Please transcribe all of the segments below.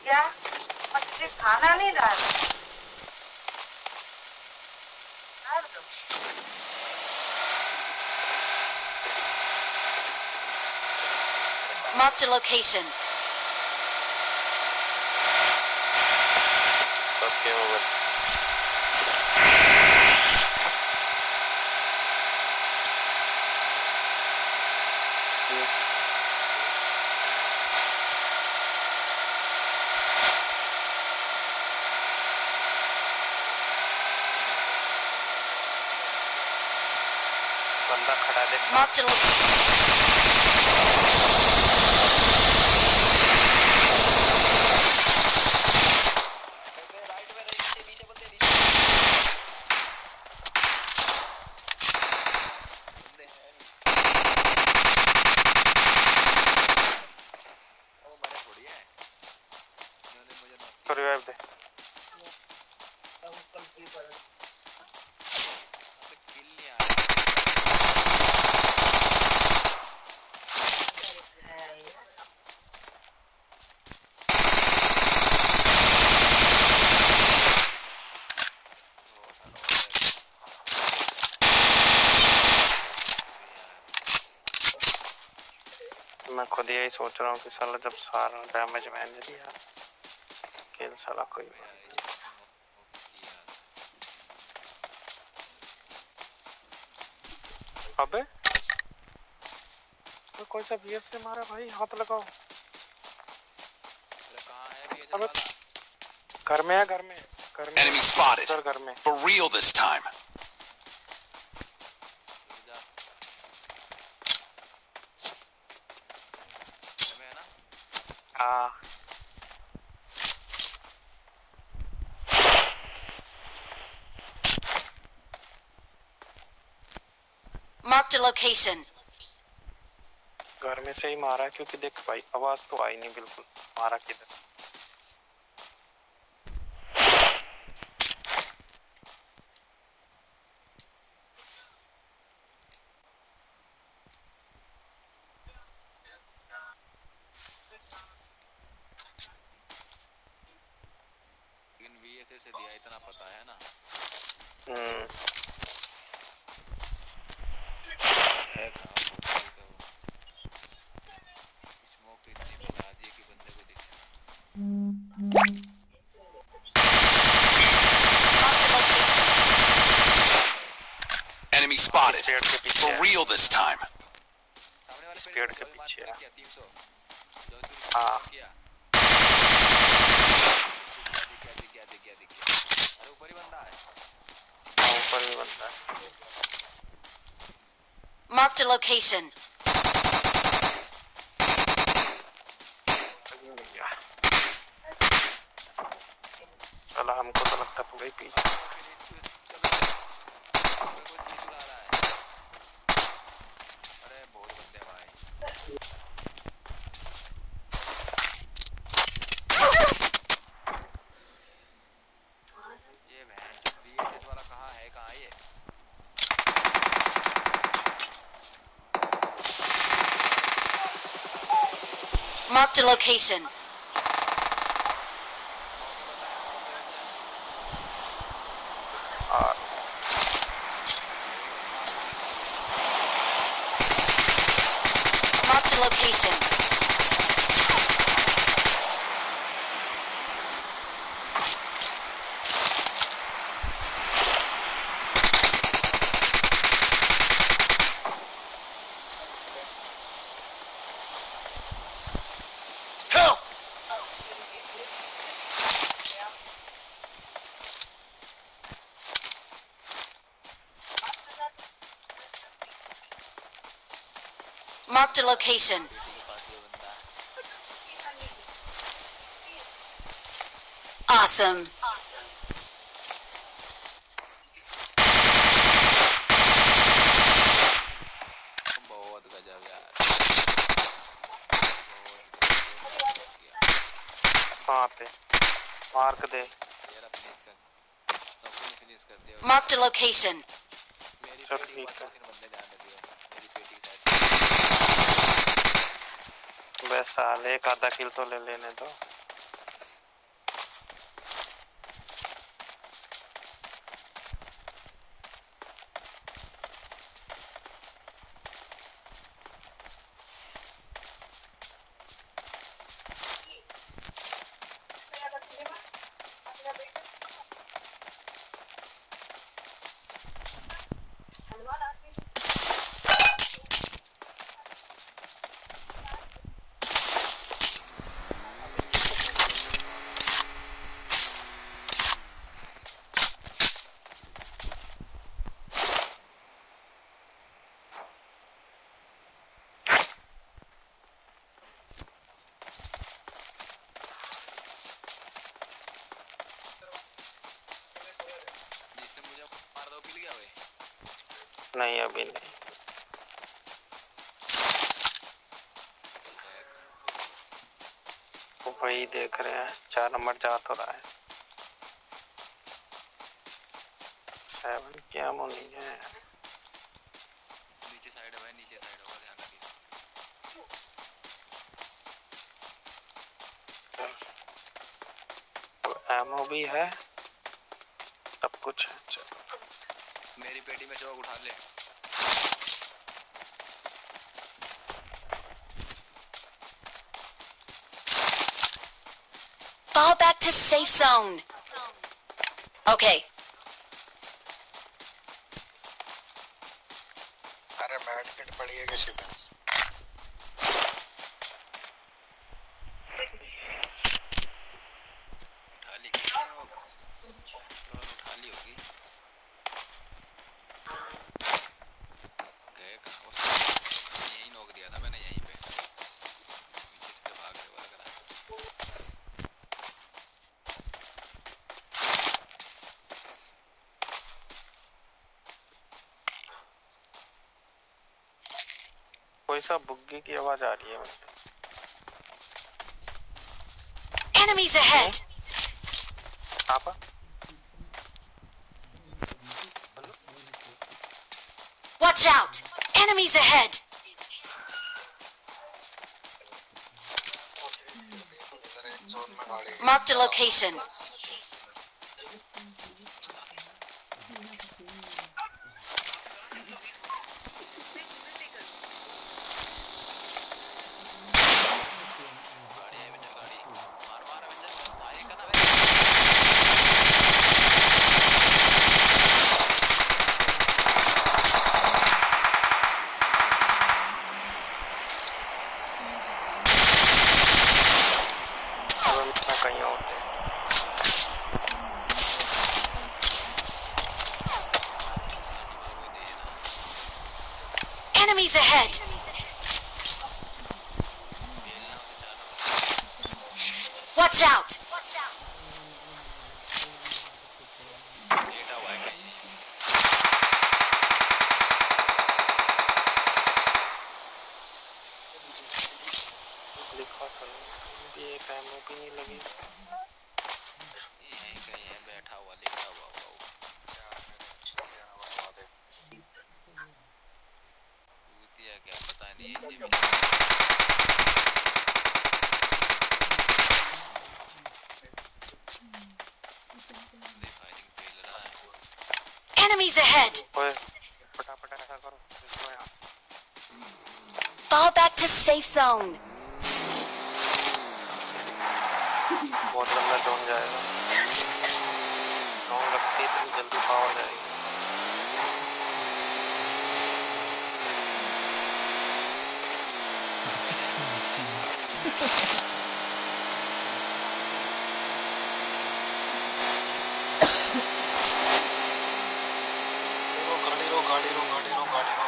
क्या मछली खाना नहीं डाल दो। Marked a location. बंदा खड़ा है। Marked a location. रिवाइव दे। मैं खुद यही सोच रहा हूँ कि साला जब सारा डैमेज मैंने दिया किल साला कोई अबे तो कोई सा बीएफ से मारा भाई, हाथ लगाओ। अबे घर में है, घर में Enemy spotted. घर में For real this time. हाँ Marked a location. घर में से ही मारा क्योंकि देख भाई आवाज तो आई नहीं बिल्कुल, मारा किधर। से दिया इतना पता है ना। है स्मोक तो इतनी बता दी कि बंदे को दिखे। Enemy spotted. For real this time. सामने वाले पेड़ के पीछे है। 300 हाँ अरे ऊपर ही बंदा है। ऊपर भी बंदा है। Marked a location. चला हमको तो लगता पूरा ही पीछे। अरे बहुत बंदे भाई। ये बहन बीएसएस वाला कहाँ है, कहाँ ये? Marked a location. Marked a location. Help! Marked a location. Awesome. बहुत गजब यार। कहाँ पे मार्क दे। यार फिनिश कर, सबने फिनिश कर दिया। Marked a location. मेरी सब पेटी ठीक पर है। 2-3 बंदे ध्यान दे दियो, मेरी पेटी साइड। वैसा एक आधा किल तो ले लेने दो। नहीं अभी नहीं। वो वही देख रहे हैं, 4 नंबर जा तो रहा है। 7 क्या वो नहीं है। नीचे साइड है भाई, नीचे साइड होगा, ध्यान रखिए। तो एमओ भी है, सब कुछ है। चलो मेरी पेटी में चौक उठा ले। Fall back to safe zone. Okay. अरे बैठ किट पड़ी है किसी पे। उठा ली क्या वो? उठा ली होगी। गए कहाँ वो? यहीं नोक दिया था मैंने, यहीं पे। पीछे से भाग गए वो लग रहा है। कोई सा बुग्गी की आवाज आ रही है मुझे। Enemies ahead. आप Watch out. Enemies ahead. इधर एक जोन में गाड़ी है। Marked a location. गाड़ी है विंजर, गाड़ी मार मार विंजर, आए का ना वे। अब मैं कहीं और थे। वो दे ना। Enemies ahead. खेलना उसे जाना। Watch out. लेटा हुआ है कहीं। लिखा था ये एमओ भी नहीं लगी। यहीं कहीं है, बैठा हुआ, लेटा हुआ होगा वो। भूतिया क्या पता नहीं, ये भी फायरिंग फेल रहा है। Enemies ahead. ओए फटाफट ऐसा करो, इसको यहाँ Fall back to safe zone. बहुत लंबा जोन जाएगा। जोन लगती है तो जल्दी पावर जाएगी। गाड़ी रो गाड़ी रो गाड़ी रो गाड़ी रो।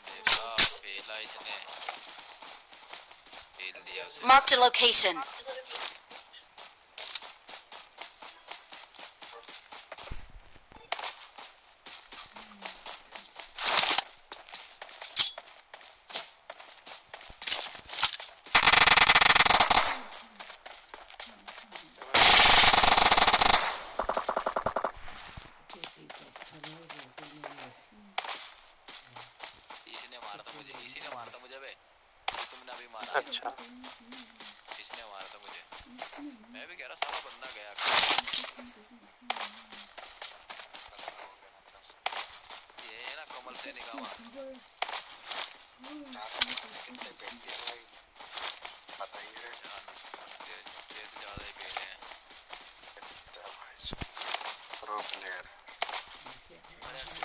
देखा फेला इसने, फेल दिया उसे। Marked a location. इसने मारा था मुझे, इसी ने मारा था मुझे बे, ये तुमने अभी मारा। अच्छा इसने मारा था मुझे। मैं भी कह रहा सारा बंदा गया। ये है ना कमल से निकामा। कितने पेट दिए भाई बताइए। ये तो ज्यादा ही पेट है। प्रो प्लेयर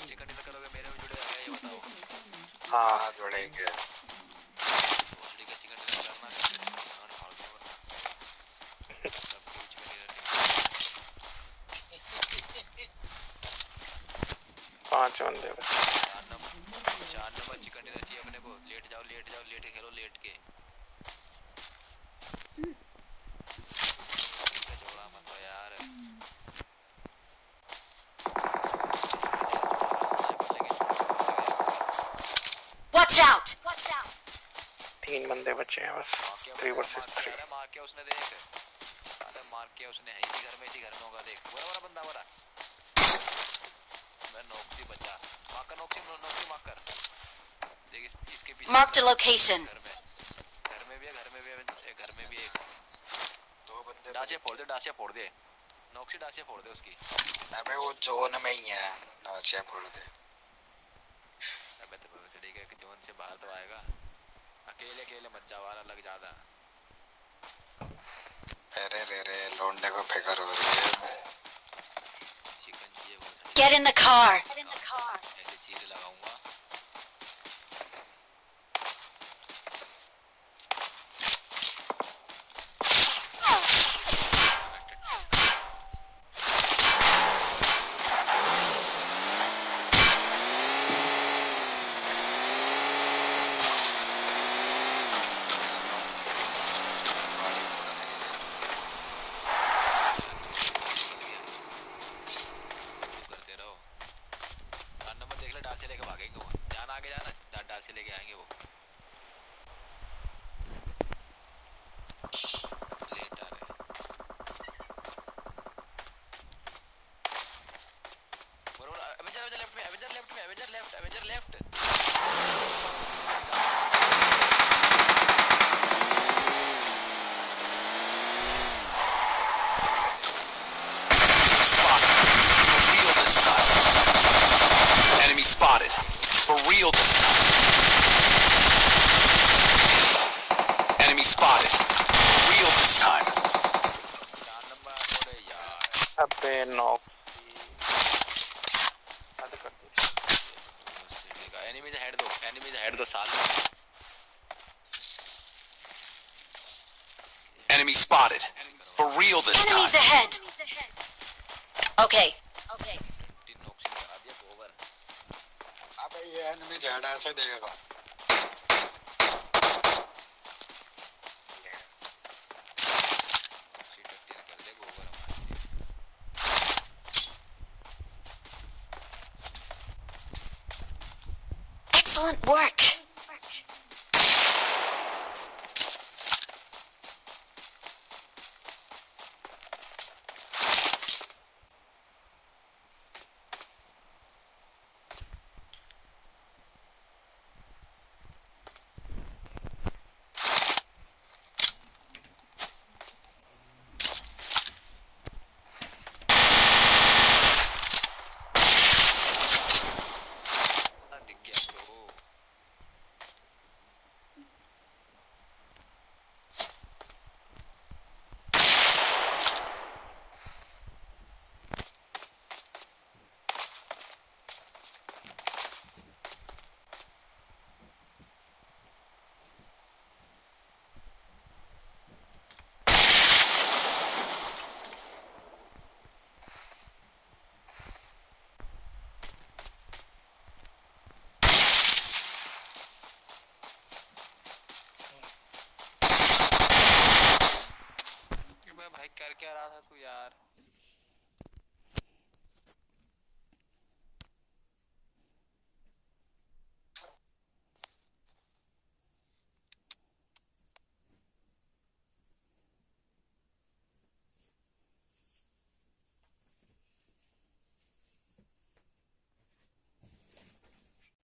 चिकन डिनर करोगे मेरे में जुड़े रहेगा, ये बताओ। हाँ जोड़ेंगे। भोसड़ी का चिकन डिनर करना कैसे? और हाल में वरना सब कुछ चिकन डिनर नहीं। 5 बंदे बचे। 4 नंबर चिकन डिनर चाहिए अपने को। लेट जाओ लेट जाओ, लेट खेलो लेट के। Watch out! 3 बंदे बचे हैं बस। 3 वर्सेस 3। मार के उसने देख, अरे मार के उसने है इसी घर में होगा देख, बड़ा बंदा बड़ा। मैं नौकरी बचा, माकर नौकरी माकर देख इसके पीछे। Marked a location. घर में भी है, घर में भी एक। 2 बंदे डाचे फोड़ दे नौकरी, डाचे फोड़ दे उसकी। अबे वो जोन में ही है, डाचे फोड़ दे। अबे तो ठीक है कि जोन से बाहर तो आएगा, अकेले मत जा, वाला लग जाता। अरे रे लौंडे को फिकर हो रही है। चिकन चाहिए वो, Get in the car. ऐसी चीज लगाऊंगा। Avenger left. Enemy spotted. For real this time. Enemy spotted. For real this time. अबे नॉक हेड दो साल। Enemy spotted. For real this time. Enemies ahead. Okay. अबे ये एनिमी ज़्यादा ऐसे देगा। Excellent work.